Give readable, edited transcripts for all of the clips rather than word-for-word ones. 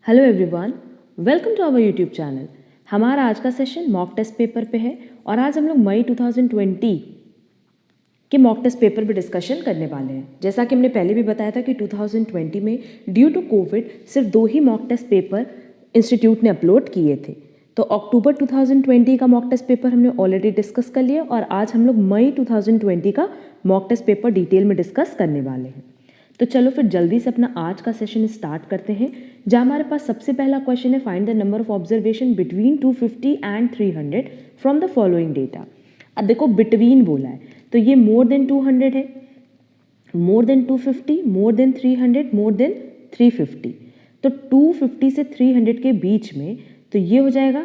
Hello everyone, welcome to our YouTube channel. हमारा आज का सेशन मॉक टेस्ट पेपर पे है और आज हम लोग मई 2020 के मॉक टेस्ट पेपर पे डिस्कशन करने वाले हैं। जैसा कि हमने पहले भी बताया था कि 2020 में ड्यू टू कोविड सिर्फ 2 ही मॉक टेस्ट पेपर इंस्टीट्यूट ने अपलोड किए थे। तो अक्टूबर 2020 का मॉक टेस्ट पेपर हमने ऑलरेडी डिस्कस कर लिया और आज हम लोग मई 2020 का मॉक टेस्ट पेपर डिटेल में डिस्कस करने वाले हैं। तो चलो फिर जल्दी से अपना आज का सेशन स्टार्ट करते हैं, जहाँ हमारे पास सबसे पहला क्वेश्चन है find the number of observation between 250 and 300 from the following data. अब देखो बिटवीन बोला है तो ये मोर देन 200 है, more than 250, more than 300, more than 350। तो 250 से 300 के बीच में तो ये हो जाएगा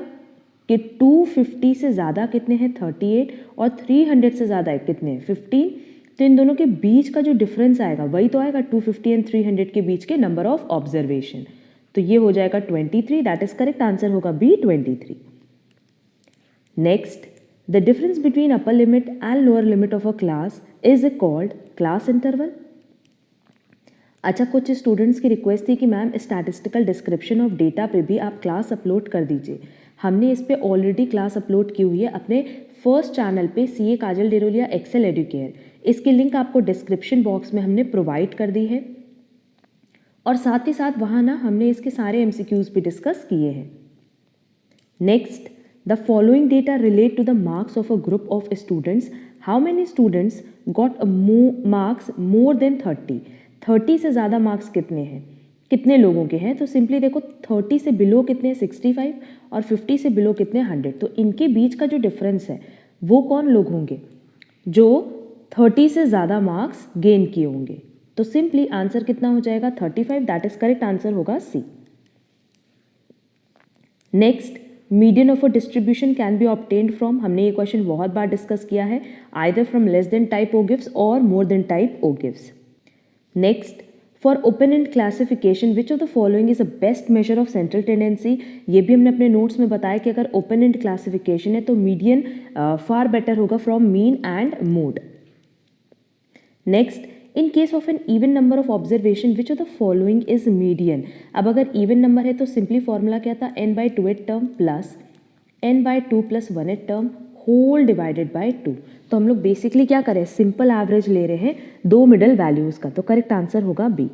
कि 250 से ज़्यादा कितने हैं 38 और 300 से ज़्यादा कितने हैं 15। तो इन दोनों के बीच का जो डिफरेंस आएगा वही तो आएगा 250 एंड 300 के बीच के नंबर ऑफ ऑब्जर्वेशन। तो ये हो जाएगा 23, दैट इज करेक्ट आंसर होगा B 23। Next, the difference between upper limit and lower limit of a class is called class interval. अच्छा, कुछ स्टूडेंट्स की रिक्वेस्ट थी कि ma'am statistical description of data पे भी आप क्लास अपलोड कर दीजिए। हमने इस पे ऑलरेडी क्लास अपलोड की हुई है अपने फर्स्ट चैनल पे सीए काजल डेरोलिया एक्सेल एडुकेयर। इसकी लिंक आपको डिस्क्रिप्शन बॉक्स में हमने प्रोवाइड कर दी है और साथ ही साथ वहाँ ना हमने इसके सारे एमसीक्यूज भी डिस्कस किए हैं। Next, the following data relate to the marks of a group of students. How many students got marks more than 30। 30 से ज़्यादा मार्क्स कितने हैं, कितने लोगों के हैं? तो सिंपली देखो 30 से बिलो कितने 65 और 50 से बिलो कितने 100। तो इनके बीच का जो डिफरेंस है वो कौन लोग होंगे जो 30 से ज़्यादा मार्क्स गेन किए होंगे। तो सिंपली आंसर कितना हो जाएगा 35, दैट इज करेक्ट आंसर होगा C. Next, median of a distribution can be obtained from. हमने ये क्वेश्चन बहुत बार डिस्कस किया है, either from less than type ogives और more than type ogives. Next, for open end classification which of the following is a best measure of central tendency. ये भी हमने अपने नोट्स में बताया कि अगर ओपन-एंड क्लासिफिकेशन है तो मीडियन फार बेटर होगा from mean and mode. Next, in case of an even number of observation which of the following is median. अब अगर इवन नंबर है तो सिंपली फॉर्मूला क्या था n/2 term plus n/2 + 1 term whole divided by 2। तो हम लोग basically क्या करें, सिंपल एवरेज ले रहे हैं दो मिडल वैल्यूज का, तो करेक्ट आंसर होगा B.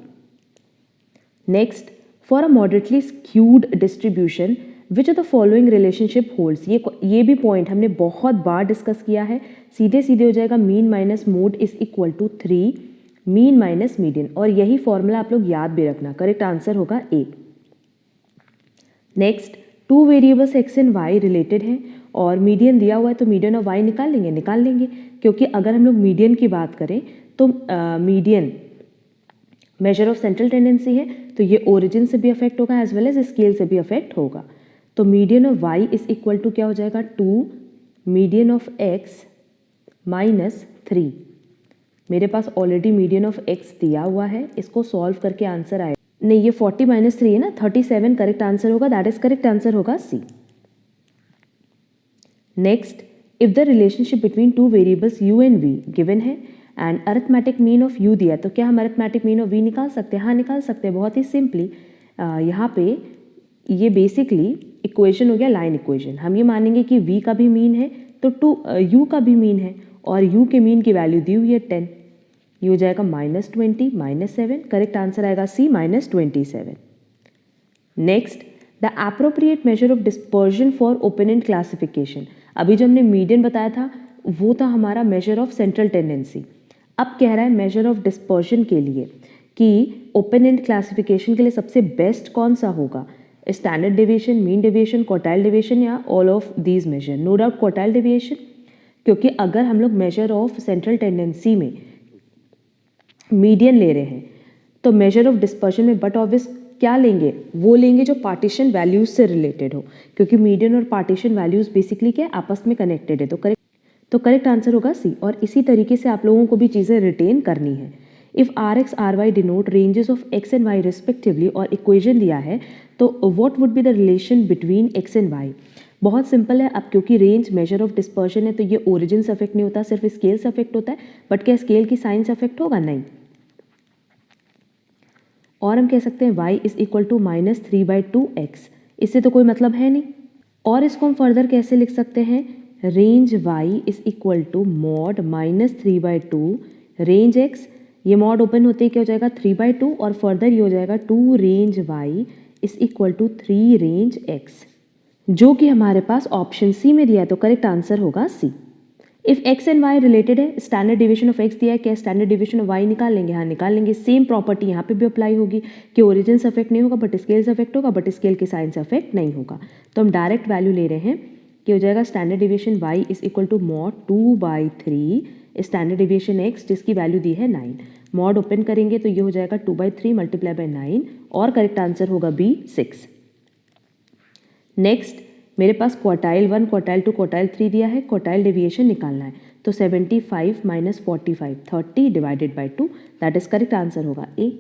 Next, for a moderately skewed distribution which of the following relationship holds. ये भी पॉइंट हमने बहुत बार डिस्कस किया है। सीधे सीधे हो जाएगा mean minus mode is equal to 3 mean minus median, और यही फॉर्मूला आप लोग याद भी रखना, करेक्ट आंसर होगा A. Next, two variables x and y related हैं और मीडियन दिया हुआ है तो मीडियन ऑफ वाई निकाल लेंगे, क्योंकि अगर हम लोग मीडियन की बात करें तो median major of central tendency है तो ये ओरिजिन से भी अफेक्ट होगा एज वेल एज स्केल से भी अफेक्ट होगा। तो median of Y is equal to क्या हो जाएगा 2 मीडियन ऑफ एक्स माइनस 3। मेरे पास ऑलरेडी मीडियन ऑफ एक्स दिया हुआ है, इसको सॉल्व करके आंसर आएगा, नहीं ये 40 - 3 है ना, 37 करेक्ट आंसर होगा, दैट इज करेक्ट आंसर होगा C. Next, if the relationship between two variables u and v given है and arithmetic mean of u दिया, तो क्या हम अरिथमेटिक मीन ऑफ v निकाल सकते हैं? हाँ निकाल सकते हैं, बहुत ही सिंपली। यहाँ पे ये बेसिकली इक्वेशन हो गया लाइन इक्वेशन। हम ये मानेंगे कि v का भी मीन है तो u का भी मीन है और u के मीन की वैल्यू दी हुई है 10। ये हो जाएगा -20 - 7, करेक्ट आंसर आएगा सी -27। Next, the appropriate major of dispersion for open end classification. अभी जो हमने मीडियन बताया था वो था हमारा मेजर ऑफ सेंट्रल टेंडेंसी। अब कह रहा है मेजर ऑफ डिस्पर्जन के लिए कि ओपन एंड क्लासिफिकेशन के लिए सबसे बेस्ट कौन सा होगा, standard deviation, mean deviation, quartile deviation या all of these measure. No doubt quartile deviation, क्योंकि अगर हम लोग मेजर ऑफ सेंट्रल टेंडेंसी में मीडियन ले रहे हैं तो मेजर ऑफ डिस्पर्जन में बट ऑब्वियस क्या लेंगे, वो लेंगे जो पार्टीशन वैल्यूज से रिलेटेड हो, क्योंकि मीडियन और पार्टीशन वैल्यूज बेसिकली क्या आपस में कनेक्टेड है। तो करेक्ट आंसर होगा सी। और इसी तरीके से आप लोगों को भी चीज़ें रिटेन करनी है। If R X R Y denote ranges of X and Y respectively और इक्वेशन दिया है तो what would be the relation between X and Y. बहुत सिंपल है, अब क्योंकि रेंज मेजर ऑफ डिस्पर्जन है तो ये ओरिजिन से अफेक्ट नहीं होता, सिर्फ स्केल से अफेक्ट होता है। बट क्या स्केल की साइन से अफेक्ट होगा? नहीं। और हम कह सकते हैं y is equal to -3/2x, इससे तो कोई मतलब है नहीं। और इसको हम फर्दर कैसे लिख सकते हैं, range y is equal to mod -3/2 range x, ये मॉड ओपन होते ही क्या हो जाएगा 3/2 और फर्दर ये हो जाएगा 2 range y is equal to 3 range x, जो कि हमारे पास ऑप्शन सी में दिया है, तो करेक्ट आंसर होगा C. If x and y related है, स्टैंडर्ड डिवीजन ऑफ x दिया है, क्या स्टैंडर्ड डिवीजन ऑफ y निकाल लेंगे, हाँ निकाल लेंगे। सेम प्रॉपर्टी यहाँ पे भी अप्लाई होगी कि ओरिजिन से अफेक्ट नहीं होगा बट स्केल से अफेक्ट होगा, बट स्केल के साइन से अफेक्ट नहीं होगा। तो हम डायरेक्ट वैल्यू ले रहे हैं कि हो जाएगा standard division y is equal to mod 2/3 standard division x जिसकी वैल्यू दी है 9, मॉड ओपन करेंगे तो ये हो जाएगा 2/3 मल्टीप्लाई बाय 9 और करेक्ट आंसर होगा बी 6। नेक्स्ट मेरे पास क्वार्टाइल 1, क्वार्टाइल 2, क्वार्टाइल 3 दिया है, क्वार्टाइल डेविएशन निकालना है, तो 75 minus 45 30 divided by 2 that is correct answer होगा ए।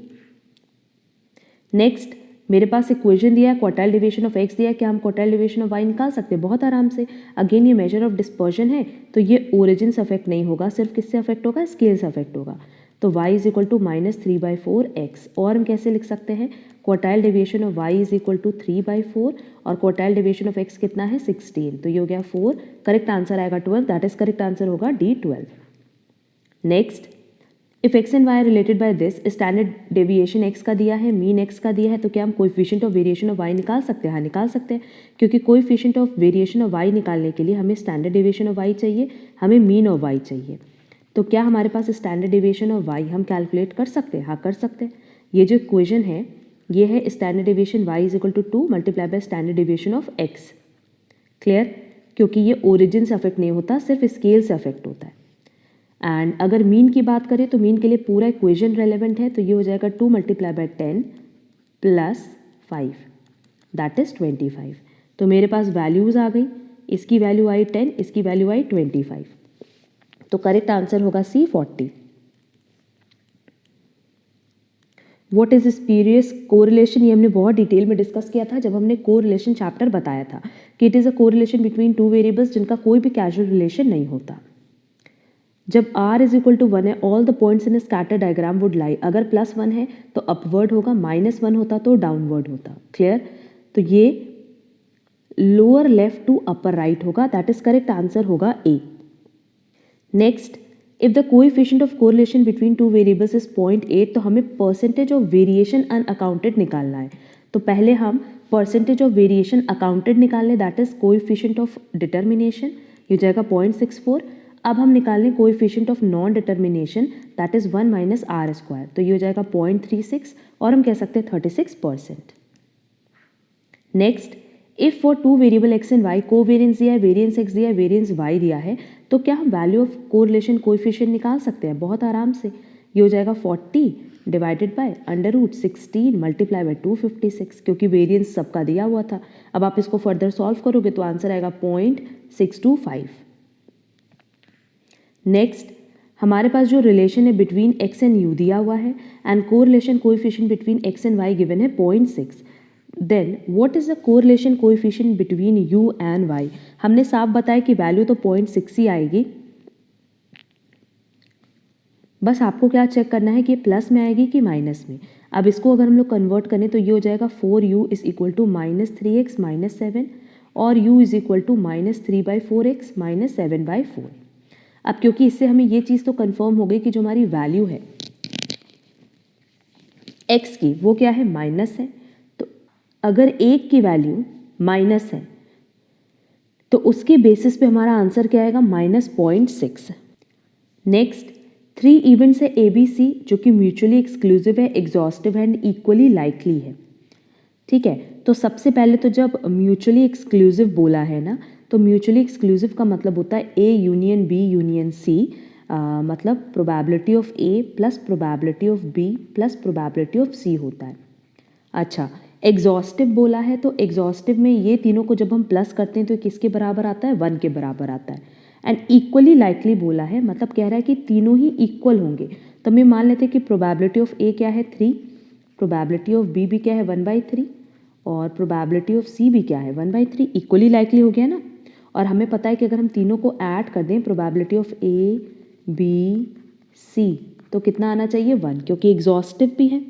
नेक्स्ट मेरे पास इक्वेशन दिया है, क्वार्टाइल डेविएशन ऑफ x दिया है, क्या हम क्वार्टाइल डेविएशन ऑफ y निकाल सकते हैं बहुत आराम से। अगेन ये मेजर ऑफ डिस्पर्जन है तो ये ओरिजिन से अफेक्ट नहीं होगा, सिर्फ किससे अफेक्ट होगा, स्केल से अफेक्ट होगा। तो y is equal to -3/4x, और हम कैसे लिख सकते हैं, quartile deviation of y is equal to 3/4 और क्वार्टाइल डेविएशन ऑफ x कितना है 16, तो ये हो गया 4, करेक्ट आंसर आएगा 12, दैट इज करेक्ट आंसर होगा D 12। Next if x and y related by this, standard deviation x का दिया है, मीन x का दिया है, तो क्या हम coefficient of variation of y निकाल सकते हैं, हाँ निकाल सकते हैं, क्योंकि coefficient of variation of y निकालने के लिए हमें स्टैंडर्ड डेविएशन ऑफ y चाहिए, हमें मीन ऑफ y चाहिए। तो क्या हमारे पास स्टैंडर्ड डेविएशन ऑफ y हम कैलकुलेट कर सकते हैं, हाँ कर सकते हैं। ये जो इक्वेशन है ये है standard deviation y is equal to 2 multiply by standard deviation of x, clear, क्योंकि ये ओरिजिन से अफेक्ट नहीं होता, सिर्फ स्केल से अफेक्ट होता है। एंड अगर मीन की बात करें तो मीन के लिए पूरा इक्वेशन रेलेवेंट है, तो ये हो जाएगा 2 multiply bye 10 plus 5 that is 25। तो मेरे पास वैल्यूज आ गई, इसकी वैल्यू आई 10, इसकी वैल्यू आई 25, तो करेक्ट आंसर होगा सी 40। व्हाट इज स्पीरियस कोरिलेशन, ये हमने बहुत डिटेल में डिस्कस किया था जब हमने कोरिलेशन चैप्टर बताया था कि it is a correlation between two variables जिनका कोई भी कैजुअल रिलेशन नहीं होता। जब r इज इक्वल टू 1 है, all the points in scatter diagram would लाई, अगर +1 है तो अपवर्ड होगा, -1 होता तो डाउनवर्ड होता, क्लियर। तो ये lower left to upper right होगा, दैट इज करेक्ट आंसर होगा A. Next if the coefficient of correlation between two variables is 0.8, तो हमें परसेंटेज ऑफ वेरिएशन अनअकाउंटेड निकालना है। तो पहले हम परसेंटेज ऑफ वेरिएशन अकाउंटेड निकाल लें, that is coefficient of determination, ये हो जाएगा 0.64। अब हम निकाल लें coefficient of non determination, that is 1 minus R square, तो ये हो जाएगा 0.36 और हम कह सकते हैं 36%। Next if for two variable x and y covariance दिया है, वेरिएंस x दिया है, वेरिएंस y दिया है, तो क्या हम वैल्यू ऑफ कोरिलेशन कोएफिशिएंट निकाल सकते हैं बहुत आराम से। ये हो जाएगा 40 डिवाइडेड बाय √16 मल्टीप्लाई बाय 256, क्योंकि वेरिएंस सबका दिया हुआ था। अब आप इसको फर्दर सॉल्व करोगे तो आंसर आएगा 0.625। नेक्स्ट हमारे पास जो रिलेशन है बिटवीन x एंड u दिया हुआ है and correlation coefficient between x and y given है 0.6, then what is the correlation coefficient between u and y। हमने साफ बताया कि वैल्यू तो 0.6 ही आएगी, बस आपको क्या चेक करना है कि प्लस में आएगी कि माइनस में। अब इसको अगर हम लोग कन्वर्ट करें तो ये हो जाएगा 4u is equal to -3x - 7 और u is equal to -3/4x - 7/4। अब क्योंकि इससे हमें ये चीज़ तो कंफर्म हो गई कि जो हमारी वैल्यू है x की वो क्या है, माइनस है। तो अगर एक की वैल्यू माइनस है तो उसके बेसिस पे हमारा आंसर क्या आएगा, -0.6। नेक्स्ट 3 इवेंट्स है ABC जो कि म्यूचुअली एक्सक्लूसिव है, एग्जॉस्टिव है एंड इक्वली लाइकली है, ठीक है। तो सबसे पहले तो जब म्यूचुअली एक्सक्लूसिव बोला है ना, तो म्यूचुअली एक्सक्लूसिव का मतलब होता है A union B union C, मतलब probability of A plus probability of B plus probability of C होता है। अच्छा एग्जॉस्टिव बोला है तो एग्जॉस्टिव में ये तीनों को जब हम प्लस करते हैं तो किसके बराबर आता है, 1 के बराबर आता है। एंड इक्वली लाइकली बोला है, मतलब कह रहा है कि तीनों ही इक्वल होंगे। तो हम मान लेते हैं कि प्रोबेबिलिटी ऑफ A क्या है 3, प्रोबेबिलिटी ऑफ B भी क्या है 1/3 और प्रोबेबिलिटी ऑफ C भी क्या है 1/3, इक्वली लाइकली हो गया ना। और हमें पता है कि अगर हम तीनों को ऐड कर दें probability of A B C तो कितना आना चाहिए 1, क्योंकि एग्जॉस्टिव भी है।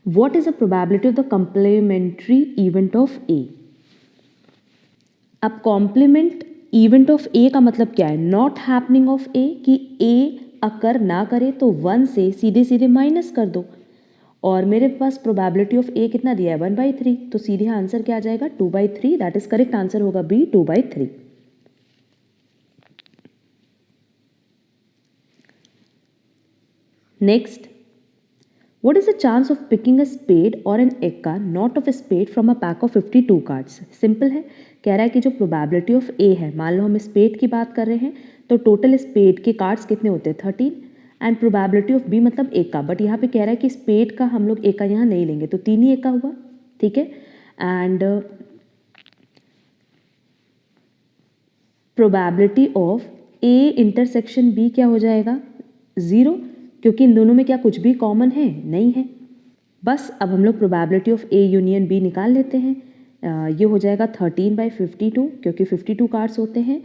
What is the probability of the complementary event of A. अब कॉम्प्लीमेंट इवेंट ऑफ ए का मतलब क्या है, नॉट हैपनिंग ऑफ ए, कि ए अकर ना करे तो 1 से सीधे सीधे माइनस कर दो, और मेरे पास प्रोबेबिलिटी ऑफ ए कितना दिया है 1/3, तो सीधे आंसर क्या आ जाएगा 2/3, दैट इज करेक्ट आंसर होगा B 2/3। Next, what is the chance of picking a spade or an egg card not of a spade from a pack of 52 cards। Simple है, कह रहा है कि जो प्रोबेबिलिटी ऑफ ए है, मान लो हम स्पेड की बात कर रहे हैं तो टोटल स्पेड के कार्ड्स कितने होते हैं 13, एंड प्रोबेबिलिटी ऑफ बी मतलब ए का, बट यहाँ पे कह रहा है कि स्पेड का हम लोग ए का यहाँ नहीं लेंगे तो 3 ही ए का हुआ, ठीक है। And probability of A intersection B क्या हो जाएगा 0, क्योंकि इन दोनों में क्या कुछ भी कॉमन है, नहीं है। बस अब हम लोग probability of A union B निकाल लेते हैं। ये हो जाएगा 13/52, क्योंकि 52 कार्ड्स होते हैं,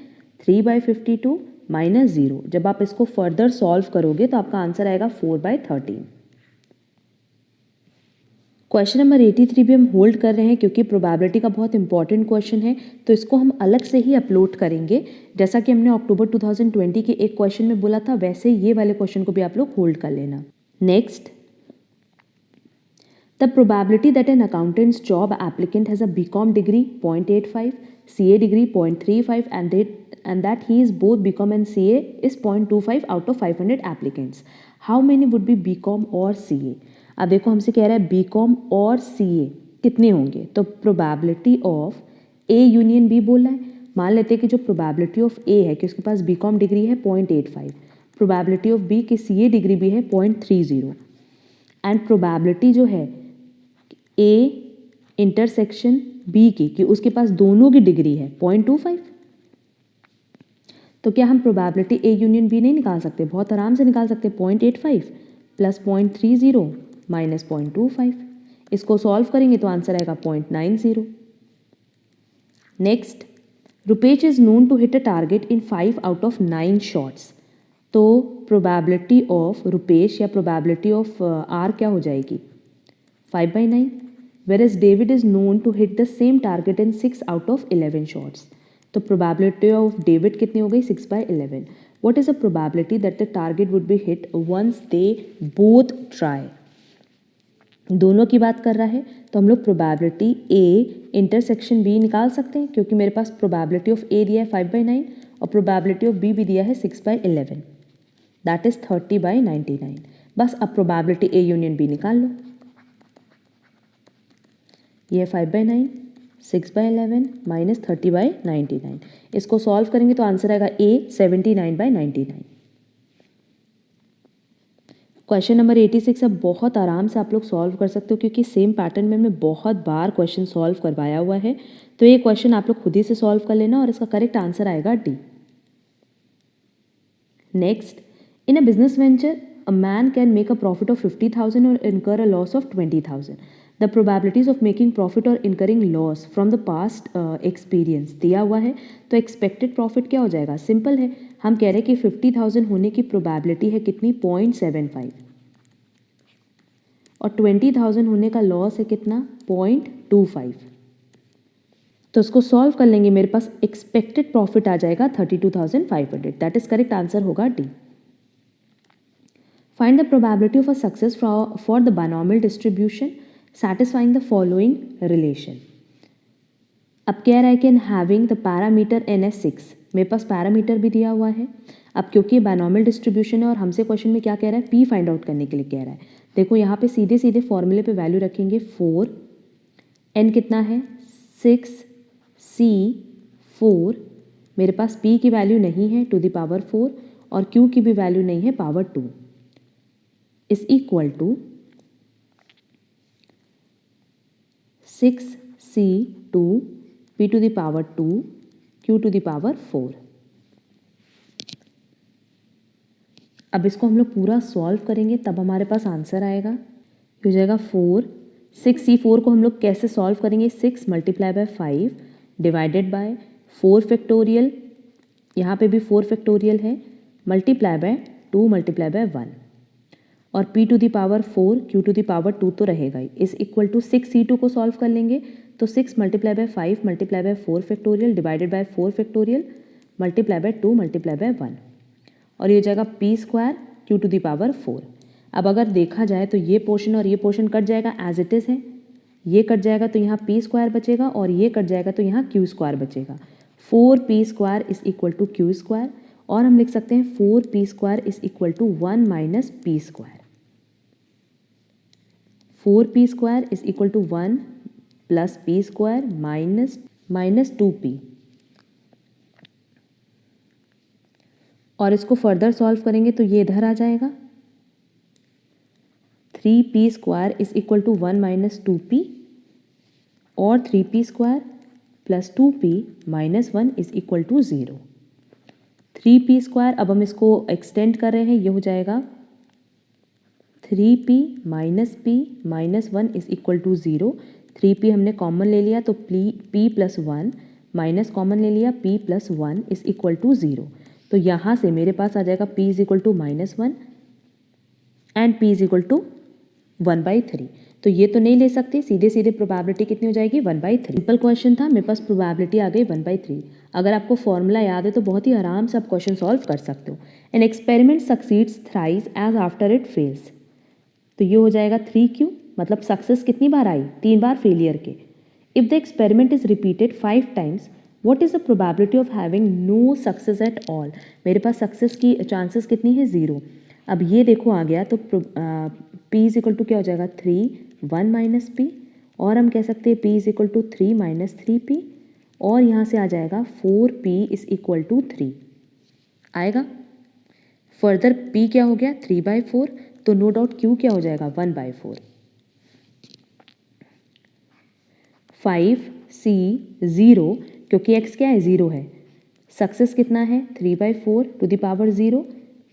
3/52 माइनस 0। जब आप इसको फर्दर सॉल्व करोगे तो आपका आंसर आएगा 4/13। क्वेश्चन नंबर 83 भी हम होल्ड कर रहे हैं क्योंकि प्रोबेबिलिटी का बहुत इंपॉर्टेंट क्वेश्चन है, तो इसको हम अलग से ही अपलोड करेंगे। जैसा कि हमने अक्टूबर 2020 के एक क्वेश्चन में बोला था, वैसे ये वाले क्वेश्चन को भी आप लोग होल्ड कर लेना। Next, the probability that an accountant's job applicant has a BCom degree 0.85, CA degree 0.35 and that he is both BCom and CA is 0.25 out of 500 applicants. How many would be BCom और CA? अब देखो हमसे कह रहा है BCom और CA कितने होंगे, तो probability of A union B बोला है। मान लेते हैं कि जो प्रोबेबिलिटी ऑफ A है कि उसके पास BCom डिग्री है 0.85, प्रोबेबिलिटी ऑफ B की CA डिग्री भी है 0.30, एंड प्रोबेबिलिटी जो है A इंटरसेक्शन B की कि उसके पास दोनों की डिग्री है 0.25। तो क्या हम प्रोबेबिलिटी ए यूनियन बी नहीं निकाल सकते? बहुत आराम से निकाल सकते हैं। 0.85 प्लस 0.30 माइनस 0.25, इसको सॉल्व करेंगे तो आंसर आएगा 0.90। Next, Rupesh is known to hit a target in 5 out of 9 shots. तो प्रोबेबिलिटी ऑफ रुपेश या प्रोबेबिलिटी ऑफ आर क्या हो जाएगी 5/9, whereas David is known to hit the same target in 6 out of 11 shots. तो probability of David कितनी हो गई 6/11। What is the probability that the target would be hit once they both try. दोनों की बात कर रहा है तो हम लोग प्रोबेबिलिटी ए इंटरसेक्शन बी निकाल सकते हैं, क्योंकि मेरे पास प्रोबेबिलिटी ऑफ ए दिया है 5/9 और प्रोबेबिलिटी ऑफ बी भी दिया है 6/11, दैट इज 30/99। बस अब प्रोबेबिलिटी ए यूनियन बी निकाल लो। ये 5/9, 6/11 माइनस 30/99, इसको सॉल्व करेंगे तो आंसर आएगा ए 79/99। क्वेश्चन नंबर 86 अब बहुत आराम से आप लोग सॉल्व कर सकते हो, क्योंकि सेम पैटर्न में मैं बहुत बार क्वेश्चन सॉल्व करवाया हुआ है। तो ये क्वेश्चन आप लोग खुद ही से सॉल्व कर लेना और इसका करेक्ट आंसर आएगा D. Next, in a business venture a man can make a profit of 50,000 और incur a loss of 20,000। The probabilities of making profit और incurring loss from the past experience दिया हुआ है। तो एक्सपेक्टेड प्रॉफिट क्या हो जाएगा, सिंपल है, हम कह रहे हैं कि 50,000 होने की प्रोबेबिलिटी है कितनी 0.75, और 20,000 होने का लॉस है कितना 0.25। तो इसको सॉल्व कर लेंगे, मेरे पास एक्सपेक्टेड प्रॉफिट आ जाएगा 32,500, दैट इज करेक्ट आंसर होगा D. Find the probability of a success for the binomial distribution satisfying the following relation। अब कह रहा है कि having the parameter n as 6, मेरे पास पैरामीटर भी दिया हुआ है। अब क्योंकि बायनॉमियल डिस्ट्रीब्यूशन है और हमसे क्वेश्चन में क्या कह रहा है p फाइंड आउट करने के लिए कह रहा है। देखो यहाँ पे सीधे सीधे फॉर्मूले पे वैल्यू रखेंगे 4, n कितना है 6, c 4, मेरे पास p की वैल्यू नहीं है टू द पावर 4 और q की भी वैल्यू नहीं है power 2, is equal to 6c2 p to the power 2 q to the power 4। अब इसको हम लोग पूरा सॉल्व करेंगे तब हमारे पास आंसर आएगा, ये हो जाएगा 4। 6c4 को हम लोग कैसे सॉल्व करेंगे, 6 multiply by 5 divided by 4 factorial, यहाँ पे भी 4 फैक्टोरियल है, मल्टीप्लाई बाय 2 मल्टीप्लाई बाय 1। और p to the power 4 q to the power 2 तो रहेगा ही, इज इक्वल टू 6c2 को सॉल्व कर लेंगे तो 6 multiply by 5 multiply by 4 factorial divided by 4 factorial multiply by 2 multiply by 1 और ये हो जाएगा p square q to the power 4। अब अगर देखा जाए तो ये पोर्शन और ये पोर्शन कट जाएगा एज इट इज़ है, ये कट जाएगा तो यहाँ p स्क्वायर बचेगा और ये कट जाएगा तो यहाँ q स्क्वायर बचेगा। 4p square is equal to q square और हम लिख सकते हैं 4p square is equal to 1 minus p square. 4p square is equal to 1 plus p square minus 2p और इसको फर्दर सॉल्व करेंगे तो ये इधर आ जाएगा 3p square is equal to 1 minus 2p और 3p square plus 2p minus 1 is equal to 0। 3p square अब हम इसको एक्सटेंड कर रहे हैं, ये हो जाएगा 3p minus 1 is equal to 0। 3p हमने कॉमन ले लिया तो p प्लस 1 माइनस कॉमन ले लिया p plus 1 is equal to 0। तो यहाँ से मेरे पास आ जाएगा p is equal to minus 1 and p is equal to 1/3। तो ये तो नहीं ले सकते, सीधे सीधे प्रोबेबिलिटी कितनी हो जाएगी 1/3। सिंपल क्वेश्चन था, मेरे पास प्रोबेबिलिटी आ गई 1/3। अगर आपको फॉर्मूला याद है तो बहुत ही आराम से आप क्वेश्चन सॉल्व कर सकते हो। An experiment succeeds thrice as after it fails, तो ये हो जाएगा 3q, मतलब सक्सेस कितनी बार आई, 3 बार फेलियर के। If the experiment is repeated 5 times what is the probability of having no success at all. मेरे पास सक्सेस की चांसेस कितनी है 0। अब ये देखो आ गया तो p इज इक्वल टू क्या हो जाएगा 3 1 माइनस p और हम कह सकते हैं p is equal to 3 minus 3p और यहाँ से आ जाएगा 4p इज इक्वल टू 3 आएगा। फर्दर p क्या हो गया 3/4 तो नो डाउट q क्या हो जाएगा 1/4। 5c 0 क्योंकि x क्या है 0 है, सक्सेस कितना है 3/4 to the power 0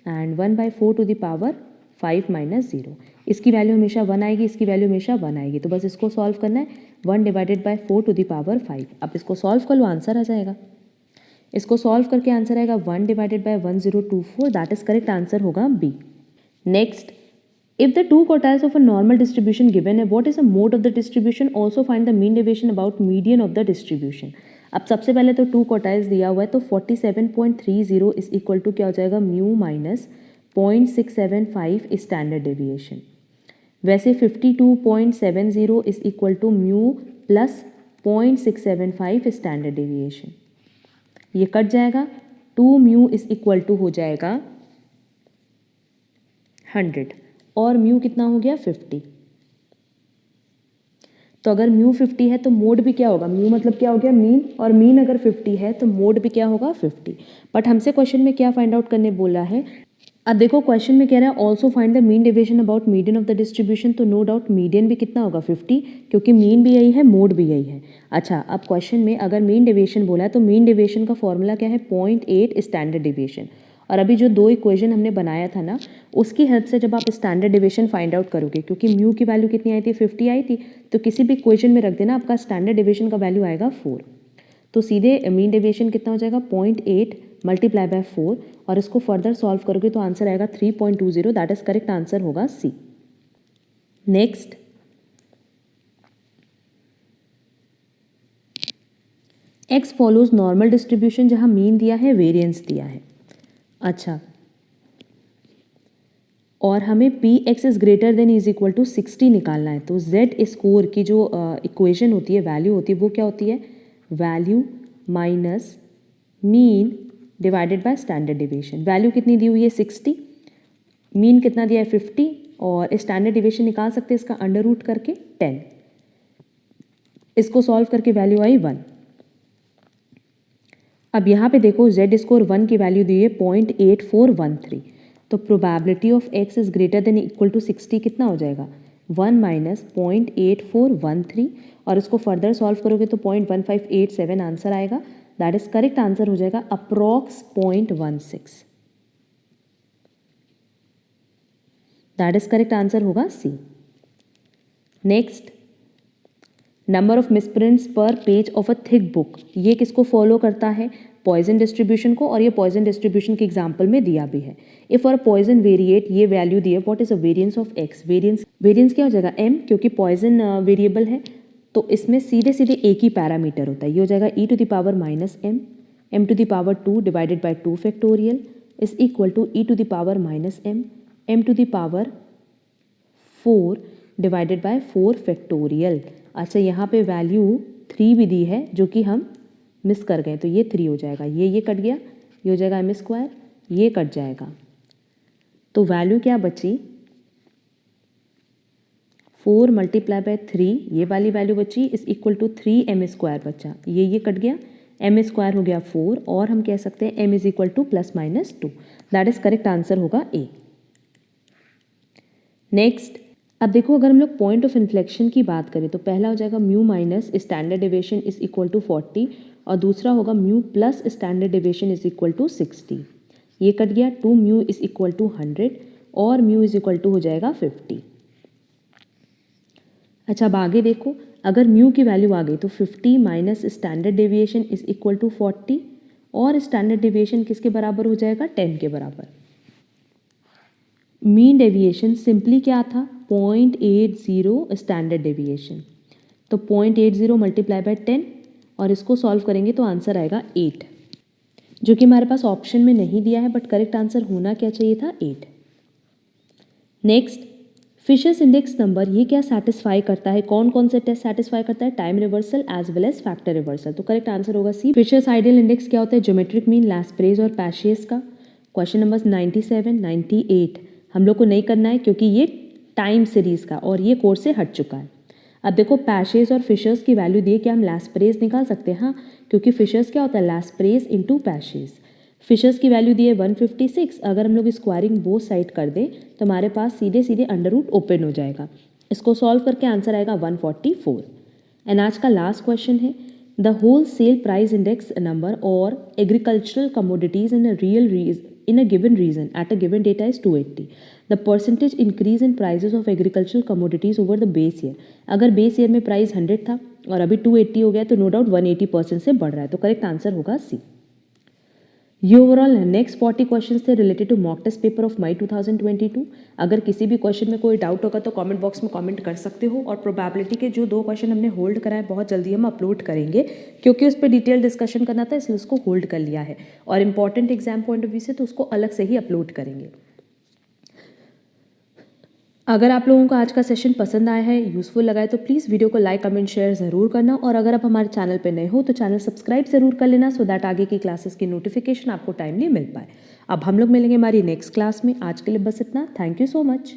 and 1/4 to the power 5 minus 0। इसकी वैल्यू हमेशा 1 आएगी, इसकी वैल्यू हमेशा 1 आएगी, तो बस इसको सॉल्व करना है 1 divided by 4 to the power 5। अब इसको सॉल्व कर लो आंसर आ जाएगा। इसको सॉल्व करके आंसर आएगा 1 divided by 1024, that is correct answer होगा B. Next, if the two quartiles of a normal distribution given है, what is the mode of the distribution, also find the mean deviation about median of the distribution। अब सबसे पहले तो 2 quartiles दिया हुआ है तो 47.30 इज इक्वल टू क्या हो जाएगा म्यू माइनस 0.675 स्टैंडर्ड डेविएशन। वैसे 52.70 is equal to mu plus 0.675 standard deviation. ये कट जाएगा, 2 म्यू इज इक्वल टू हो जाएगा 100 और म्यू कितना हो गया 50। तो अगर म्यू 50 है तो मोड भी क्या होगा, म्यू मतलब क्या हो गया मीन, और मीन अगर 50 है तो मोड भी क्या होगा 50। बट हमसे क्वेश्चन में क्या फाइंड आउट करने बोला है। अब देखो क्वेश्चन में कह रहा है also find the mean deviation about median of the distribution, तो नो डाउट मीडियन भी कितना होगा 50 क्योंकि मीन भी यही है मोड भी यही है। अच्छा, अब क्वेश्चन में अगर मीन डेविएशन बोला है तो मीन डेविएशन का फॉर्मूला क्या है 0.8 स्टैंडर्ड डेविएशन। और अभी जो 2 इक्वेशन हमने बनाया था ना उसकी हेल्प से जब आप स्टैंडर्ड डेविएशन फाइंड आउट करोगे, क्योंकि म्यू की वैल्यू कितनी आई थी 50 आई थी, तो किसी भी इक्वेशन में रख देना, आपका स्टैंडर्ड डेविएशन का वैल्यू आएगा 4। तो सीधे मीन डेविएशन कितना हो जाएगा 0.8 मल्टीप्लाई बाय 4 और इसको फर्दर सॉल्व करोगे तो आंसर आएगा 3.20, दैट इज करेक्ट आंसर होगा C. Next, X follows normal distribution, जहां मीन दिया है वेरिएंस दिया है। अच्छा, और हमें P X is greater than is equal to 60 निकालना है, तो जेड स्कोर की जो इक्वेशन होती है, वैल्यू होती है, वो क्या होती है value minus mean divided by standard deviation. Value कितनी दी हुई है 60, मीन कितना दिया है 50 और स्टैंडर्ड डेविएशन निकाल सकते हैं इसका अंडर रूट करके 10। इसको सॉल्व करके वैल्यू आई 1। अब यहाँ पे देखो जेड स्कोर 1 की वैल्यू दी है 0.8413, तो probability of X is greater than equal to 60 कितना हो जाएगा 1 माइनस 0.8413 और इसको फर्दर सॉल्व करोगे तो 0.1587 आंसर आएगा, दैट इज करेक्ट आंसर हो जाएगा approx 0.16, that is correct answer होगा सी। नेक्स्ट, नंबर ऑफ मिसप्रिंट्स पर page of a thick book, ये किसको फॉलो करता है पॉइजन डिस्ट्रीब्यूशन को, और ये पॉइजन डिस्ट्रीब्यूशन के एग्जाम्पल में दिया भी है। इफ और पॉइजन वेरिएट, ये वैल्यू दिए, what is a variance of x, variance क्या हो जाएगा m, क्योंकि पॉइजन वेरिएबल है तो इसमें सीधे सीधे एक ही पैरामीटर होता है, ये हो जाएगा e to the power minus m, m to the power 2 divided by 2 factorial is equal to e to the power minus m, m to the power 4 divided by 4 factorial. अच्छा, यहाँ पे वैल्यू 3 भी दी है जो कि हम मिस कर गए, तो ये 3 हो जाएगा, ये कट गया, ये हो जाएगा m स्क्वायर, ये कट जाएगा, तो वैल्यू क्या बची 4 मल्टीप्लाई बाय 3, ये वाली वैल्यू बची is equal to 3m square बचा, ये कट गया, m स्क्वायर हो गया 4, और हम कह सकते हैं m is equal two plus minus 2, that is correct answer होगा ए। नेक्स्ट, अब देखो अगर हम लोग पॉइंट ऑफ इन्फ्लेक्शन की बात करें तो पहला हो जाएगा mu minus standard deviation is equal to 40, और दूसरा होगा mu plus standard deviation is equal to 60, ये कट गया, 2 म्यू इज इक्वल टू 100 और म्यू इज इक्वल टू हो जाएगा 50। अच्छा, अब आगे देखो, अगर म्यू की वैल्यू आ गई तो 50 minus standard deviation is equal to 40, और स्टैंडर्ड डेविएशन किसके बराबर हो जाएगा 10 के बराबर। मीन डेविएशन सिंपली क्या था 0.80 स्टैंडर्ड डेविएशन, तो 0.80 मल्टीप्लाई बाय 10, और इसको सॉल्व करेंगे तो आंसर आएगा 8, जो कि हमारे पास ऑप्शन में नहीं दिया है, बट करेक्ट आंसर होना क्या चाहिए था 8। नेक्स्ट, फिशर्स इंडेक्स नंबर, ये क्या सेटिस्फाई करता है, कौन कौन से टेस्ट सेटिस्फाई करता है, time reversal as well as factor reversal, तो करेक्ट आंसर होगा सी। फिशर्स आइडियल इंडेक्स क्या होता है, ज्योमेट्रिक मीन, लैस्प्रेस और पैशियस का। क्वेश्चन नंबर 97, 98 हम लोग को नहीं करना है क्योंकि ये टाइम सीरीज का और ये कोर्स से हट चुका है। अब देखो पैशेस और फिशर्स की वैल्यू दिए, क्या हम लैस्प्रेस निकाल सकते हैं, हाँ, क्योंकि फिशर्स क्या होता है लैस्प्रेस इंटू पैशेस। फिशर्स की वैल्यू दी है 156, अगर हम लोग स्क्वायरिंग बोथ साइड कर दें तो हमारे पास सीधे सीधे अंडर रूट ओपन हो जाएगा, इसको सॉल्व करके आंसर आएगा 144। एंड आज का लास्ट क्वेश्चन है, the wholesale price index number और agricultural commodities in a given region at a given data is 280. The percentage increase in prices of agricultural commodities over the base year. अगर base year में price 100 था और अभी 280 हो गया तो no doubt 180% से बढ़ रहा है, तो करेक्ट आंसर होगा सी। ये ओवरऑल नेक्स्ट 40 क्वेश्चंस थे related to mock test paper of May 2022। अगर किसी भी क्वेश्चन में कोई डाउट होगा तो कमेंट बॉक्स में कमेंट कर सकते हो, और प्रोबेबिलिटी के जो 2 क्वेश्चन हमने होल्ड कराए बहुत जल्दी हम अपलोड करेंगे, क्योंकि उस पर डिटेल डिस्कशन करना था इसलिए उसको होल्ड कर लिया है, और important exam point of view से तो उसको अलग से ही अपलोड करेंगे। अगर आप लोगों को आज का सेशन पसंद आया है, यूज़फुल लगा है, तो प्लीज़ वीडियो को लाइक कमेंट शेयर ज़रूर करना, और अगर आप हमारे चैनल पर नए हो तो चैनल सब्सक्राइब ज़रूर कर लेना, सो दैट आगे की क्लासेस की नोटिफिकेशन आपको टाइमली मिल पाए। अब हम लोग मिलेंगे हमारी नेक्स्ट क्लास में, आज के लिए बस इतना, थैंक यू सो मच।